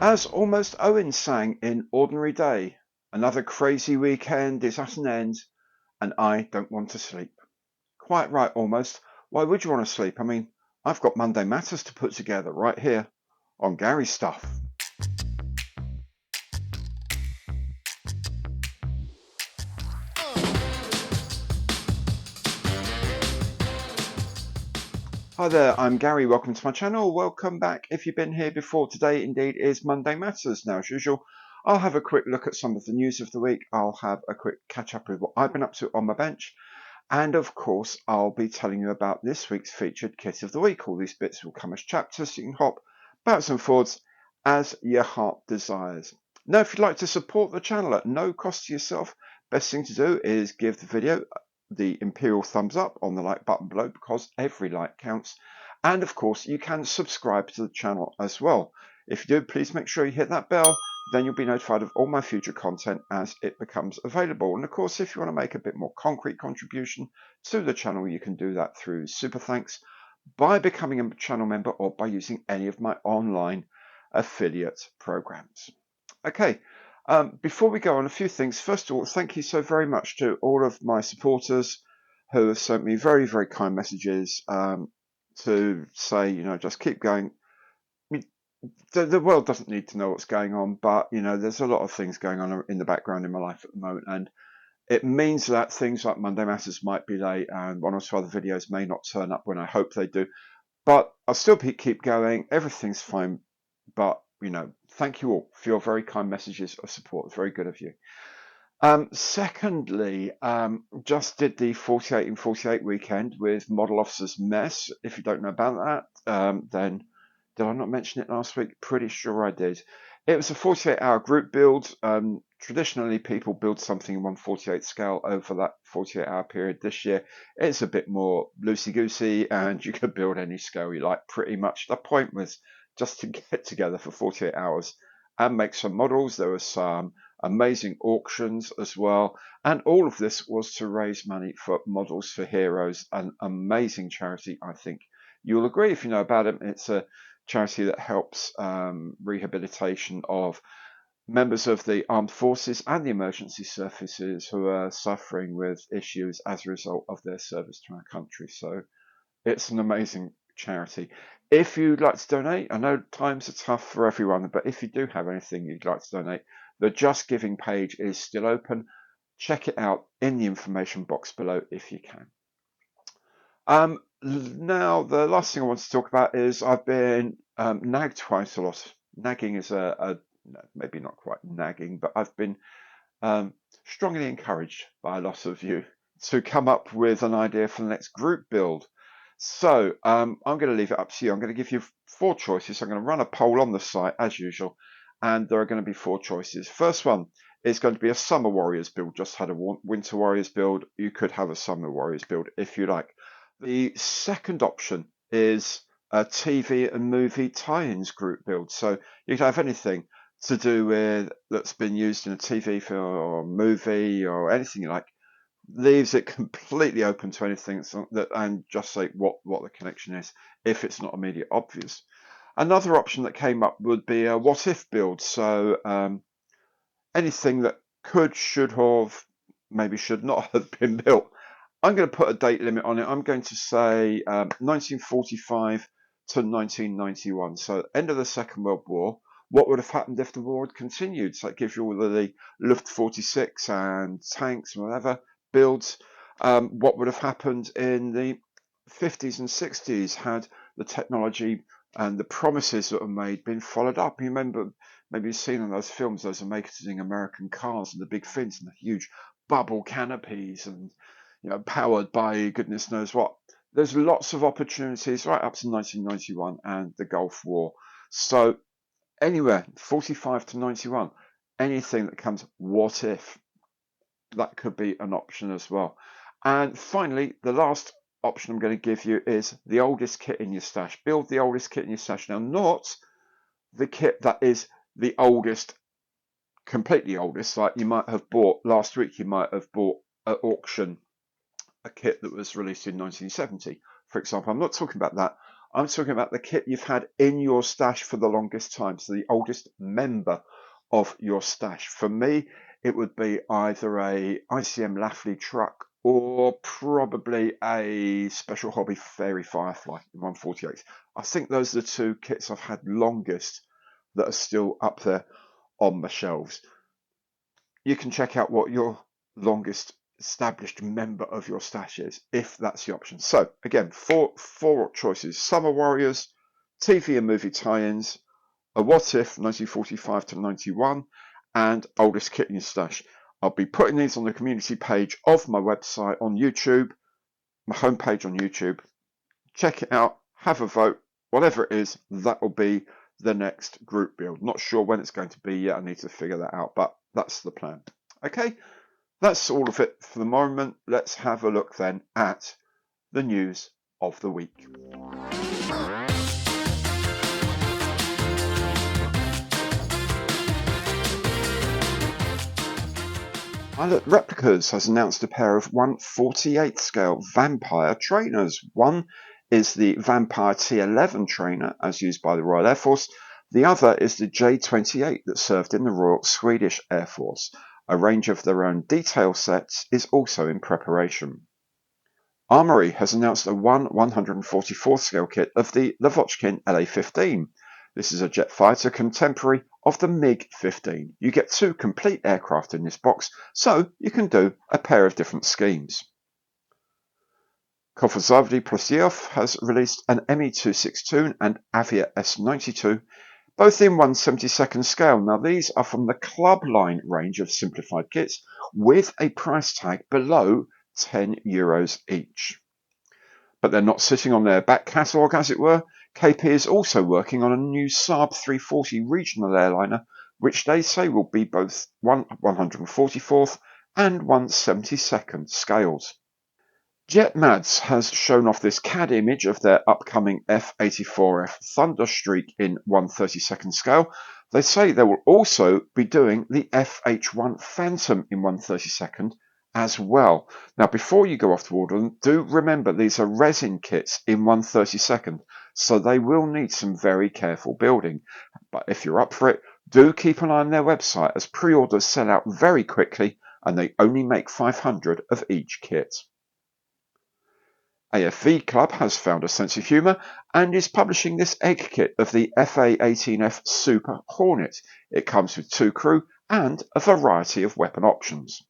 As Almost Owen sang in Ordinary Day, another crazy weekend is at an end, and I don't want to sleep. Quite right, Almost. Why would you want to sleep? I mean, I've got Monday Matters to put together right here on Gary's Stuff. Hi there, I'm Gary. Welcome to my channel. Welcome back if you've been here before. Today, indeed, is Monday Matters. Now, as usual, I'll have a quick look at some of the news of the week. I'll have a quick catch up with what I've been up to on my bench. And of course, I'll be telling you about this week's featured kit of the week. All these bits will come as chapters, so you can hop backwards and forwards as your heart desires. Now, if you'd like to support the channel at no cost to yourself, best thing to do is give the video the imperial thumbs up on the like button below, because every like counts. And of course, you can subscribe to the channel as well. If you do, please make sure you hit that bell. Then you'll be notified of all my future content as it becomes available. And of course, if you want to make a bit more concrete contribution to the channel, you can do that through super thanks, by becoming a channel member, or by using any of my online affiliate programs. Okay, before we go on, a few things. First of all, thank you so very much to all of my supporters who have sent me very, very kind messages to say, just keep going. The world doesn't need to know what's going on, but, there's a lot of things going on in the background in my life at the moment, and it means that things like Monday Matters might be late, and one or two other videos may not turn up when I hope they do. But I'll still keep going. Everything's fine. But, thank you all for your very kind messages of support. It's very good of you. Secondly, just did the 48 in 48 weekend with Model Officers Mess. If you don't know about that, then did I not mention it last week? Pretty sure I did. It was a 48-hour group build. Traditionally, people build something in 1/48 scale over that 48-hour period. This year, it's a bit more loosey-goosey, and you can build any scale you like, pretty much. The point was just to get together for 48 hours and make some models. There were some amazing auctions as well. And all of this was to raise money for Models for Heroes, an amazing charity, I think. You'll agree if you know about it. It's a charity that helps rehabilitation of members of the armed forces and the emergency services who are suffering with issues as a result of their service to our country. So it's an amazing charity. If you'd like to donate, I know times are tough for everyone, but if you do have anything you'd like to donate, the Just Giving page is still open. Check it out in the information box below if you can. Now, the last thing I want to talk about is I've been nagged quite a lot. Nagging is maybe not quite nagging, but I've been strongly encouraged by a lot of you to come up with an idea for the next group build. So I'm going to leave it up to you. I'm going to give you 4 choices. I'm going to run a poll on the site as usual, and there are going to be 4 choices. First one is going to be a Summer Warriors build. Just had a Winter Warriors build. You could have a Summer Warriors build if you like. The second option is a TV and movie tie-ins group build. So you could have anything to do with that's been used in a TV film or movie or anything you like. Leaves it completely open to anything and just say what the connection is if it's not immediately obvious. Another option that came up would be a what if build. So anything that could, should have, maybe should not have been built. I'm going to put a date limit on it. I'm going to say 1945 to 1991. So end of the Second World War. What would have happened if the war had continued? So it gives you all of the Luft 46 and tanks and whatever builds. What would have happened in the 50s and 60s had the technology and the promises that were made been followed up? You remember, maybe you've seen in those films, those amazing American cars and the big fins and the huge bubble canopies and powered by goodness knows what. There's lots of opportunities right up to 1991 and the Gulf War. So anywhere 45 to 91, anything that comes what if, that could be an option as well. And finally, the last option I'm going to give you is the oldest kit in your stash. Build the oldest kit in your stash. Now, not the kit that is the oldest, completely oldest, like you might have bought last week. You might have bought at auction a kit that was released in 1970, for example. I'm not talking about that. I'm talking about the kit you've had in your stash for the longest time, so the oldest member of your stash. For me, it would be either a ICM Lafley truck or probably a Special Hobby Fairy Firefly in 148. I think those are the two kits I've had longest that are still up there on my shelves. You can check out what your longest established member of your stash is, if that's the option. So again, four choices: Summer Warriors, TV and movie tie-ins, a What If 1945 to 91, and oldest kit in your stash. I'll be putting these on the community page of my website on YouTube, my homepage on YouTube. Check it out, have a vote, whatever it is, that will be the next group build. Not sure when it's going to be yet, I need to figure that out, but that's the plan. Okay, that's all of it for the moment. Let's have a look then at the news of the week. Replicas has announced a pair of 1/48 scale vampire trainers. One is the Vampire T11 trainer as used by the Royal Air Force. The other is the J28 that served in the Royal Swedish Air Force. A range of their own detail sets is also in preparation. Armory has announced a 1/144 scale kit of the Lavochkin LA-15. This is a jet fighter contemporary of the MiG-15. You get two complete aircraft in this box, so you can do a pair of different schemes. KOVOZAVODY PROSTEJOV has released an Me262 and Avia S92, both in 1/72 scale. Now these are from the Club Line range of simplified kits with a price tag below €10 each. But they're not sitting on their back catalogue, as it were. KP is also working on a new Saab 340 regional airliner, which they say will be both 144th and 1/72 scales. JETMADS has shown off this CAD image of their upcoming F-84F Thunderstreak in 1/32 scale. They say they will also be doing the FH-1 Phantom in 1/32 as well. Now, before you go off to order them, do remember these are resin kits in 1/32, so they will need some very careful building. But if you're up for it, do keep an eye on their website, as pre-orders sell out very quickly and they only make 500 of each kit. AFV Club has found a sense of humour and is publishing this egg kit of the FA-18F Super Hornet. It comes with 2 crew and a variety of weapon options.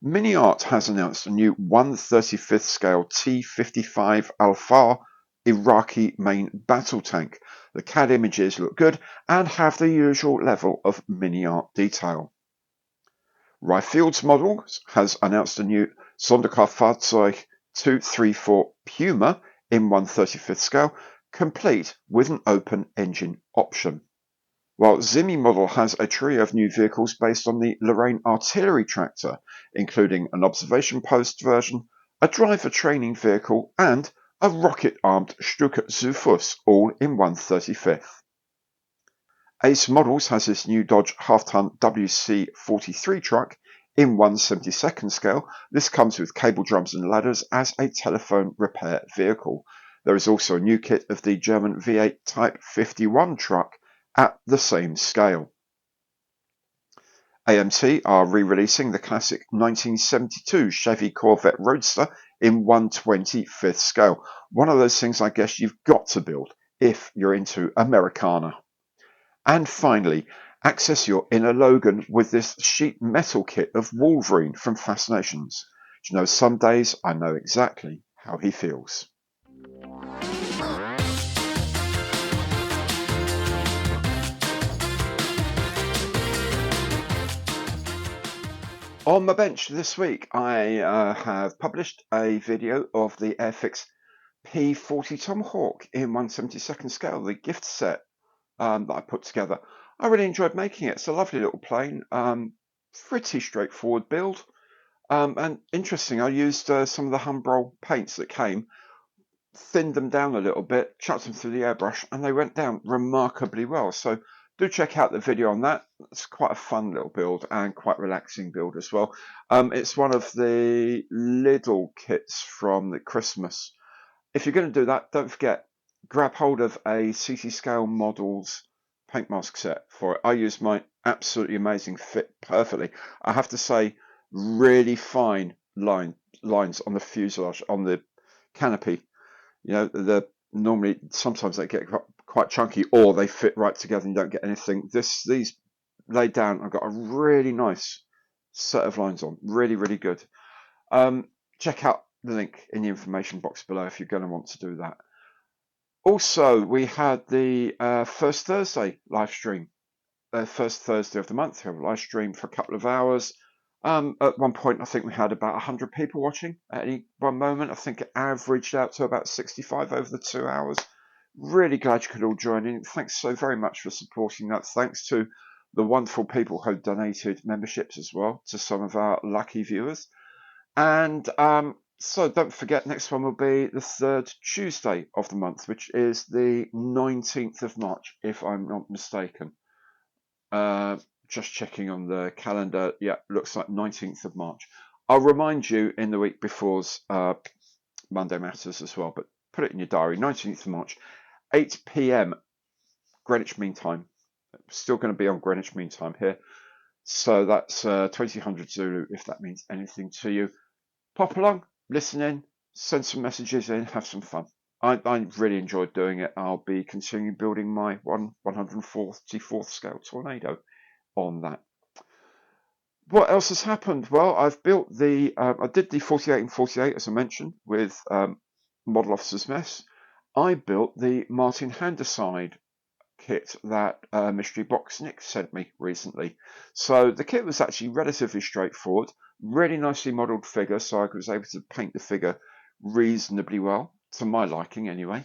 MINIART has announced a new 1/35 scale T-55 Al-Far Iraqi main battle tank. The CAD images look good and have the usual level of MINIART detail. Ryfield's Models has announced a new Sonderkraftfahrzeug 234 Puma in 1/35 scale, complete with an open engine option. While ZIMI Model has a trio of new vehicles based on the Lorraine artillery tractor, including an observation post version, a driver training vehicle, and a rocket-armed Stuka zu Fuss, all in 1/35. Ace Models has this new Dodge half-ton WC43 truck in 1/72 scale. This comes with cable drums and ladders as a telephone repair vehicle. There is also a new kit of the German V8 Type 51 truck at the same scale. AMT are re-releasing the classic 1972 Chevy Corvette Roadster in 1/25 scale. One of those things I guess you've got to build if you're into Americana. And finally, access your inner Logan with this sheet metal kit of Wolverine from Fascinations. Do you know, some days I know exactly how he feels. On my bench this week, I have published a video of the Airfix P40 Tomahawk in 1/72 scale, the gift set that I put together. I really enjoyed making it. It's a lovely little plane, pretty straightforward build, and interesting. I used some of the Humbrol paints that came, thinned them down a little bit, chucked them through the airbrush, and they went down remarkably well. So do check out the video on that. It's quite a fun little build and quite relaxing build as well. It's one of the little kits from the Christmas if you're going to do that, don't forget, grab hold of a CC Scale Models paint mask set for it. I use mine, absolutely amazing, fit perfectly. I have to say, really fine lines on the fuselage, on the canopy. You know, normally sometimes they get quite chunky, or they fit right together and you don't get anything. These laid down, I've got a really nice set of lines on, really, really good. Check out the link in the information box below if you're going to want to do that. Also, we had the first Thursday live stream, first Thursday of the month. We have a live stream for a couple of hours. At one point, I think we had about 100 people watching at any one moment. I think it averaged out to about 65 over the 2 hours. Really glad you could all join in. Thanks so very much for supporting that. Thanks to the wonderful people who donated memberships as well to some of our lucky viewers. And so don't forget, next one will be the third Tuesday of the month, which is the 19th of March, if I'm not mistaken. Just checking on the calendar. Yeah, looks like 19th of March. I'll remind you in the week before's Monday Matters as well, but put it in your diary. 19th of March, 8 p.m. Greenwich Mean Time. Still going to be on Greenwich Mean Time here. So that's 2000 Zulu, if that means anything to you. Pop along, listen in, send some messages in, have some fun. I really enjoyed doing it. I'll be continuing building my 144th scale Tornado on that. What else has happened? Well, I've built I did the 48 and 48, as I mentioned, with Model Officer's Mess. I built the Martin Handyside kit that Mystery Box Nick sent me recently. So the kit was actually relatively straightforward, really nicely modelled figure, so I was able to paint the figure reasonably well, to my liking anyway.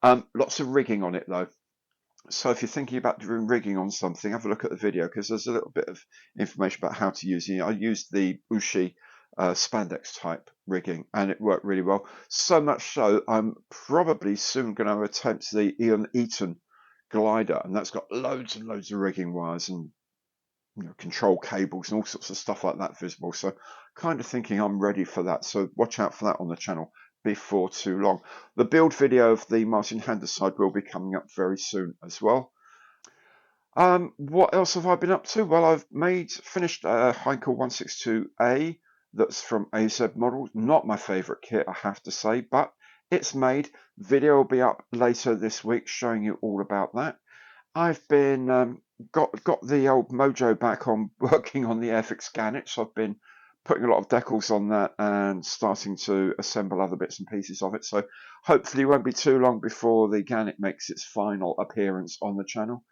Lots of rigging on it though. So if you're thinking about doing rigging on something, have a look at the video, because there's a little bit of information about how to use it. I used the Ushi spandex type rigging and it worked really well. So much so, I'm probably soon going to attempt the Ian Eaton glider, and that's got loads and loads of rigging wires and control cables and all sorts of stuff like that visible. So kind of thinking I'm ready for that. So watch out for that on the channel before too long. The build video of the Martin Handyside will be coming up very soon as well. What else have I been up to? Well, I've finished Heinkel 162A. That's from AZ Models. Not my favourite kit, I have to say, but it's made. Video will be up later this week showing you all about that. I've been got the old mojo back on working on the Airfix Gannet, so I've been putting a lot of decals on that and starting to assemble other bits and pieces of it. So hopefully it won't be too long before the Gannet makes its final appearance on the channel.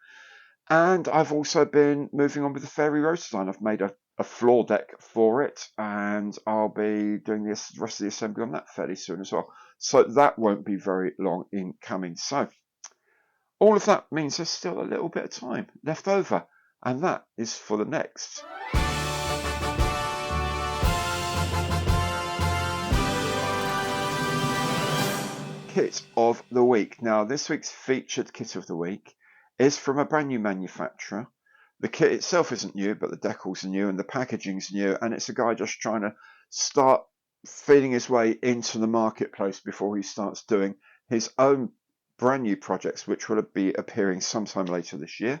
And I've also been moving on with the Fairy Rose design. I've made a floor deck for it, and I'll be doing the rest of the assembly on that fairly soon as well. So that won't be very long in coming. So all of that means there's still a little bit of time left over, and that is for the next. Kit of the week. Now, this week's featured kit of the week is from a brand new manufacturer. The kit itself isn't new, but the decals are new and the packaging's new, and it's a guy just trying to start feeling his way into the marketplace before he starts doing his own brand new projects, which will be appearing sometime later this year.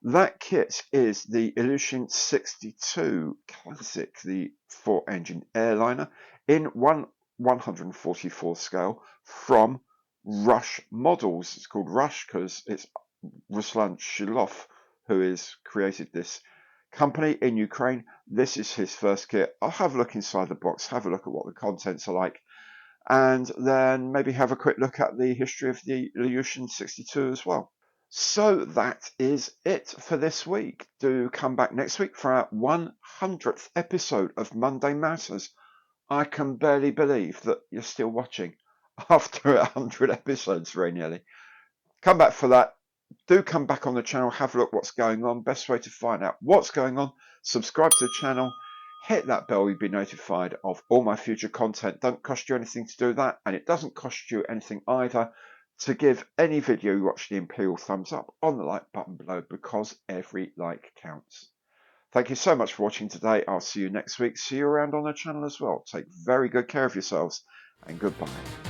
That kit is the Illusion 62 Classic, the 4-engine airliner in 144th scale from Rush Models. It's called Rush because it's Ruslan Shilov who has created this company in Ukraine. This is his first kit. I'll have a look inside the box, have a look at what the contents are like, and then maybe have a quick look at the history of the Illusion 62 as well. So that is it for this week. Do come back next week for our 100th episode of Monday Matters. I can barely believe that you're still watching after 100 episodes, very nearly. Come back for that. Do come back on the channel, have a look what's going on. Best way to find out what's going on, subscribe to the channel, hit that bell, you'll be notified of all my future content. Don't cost you anything to do that, and it doesn't cost you anything either to give any video you watch the Imperial thumbs up on the like button below, because every like counts. Thank you so much for watching today. I'll see you next week. See you around on the channel as well. Take very good care of yourselves, and goodbye.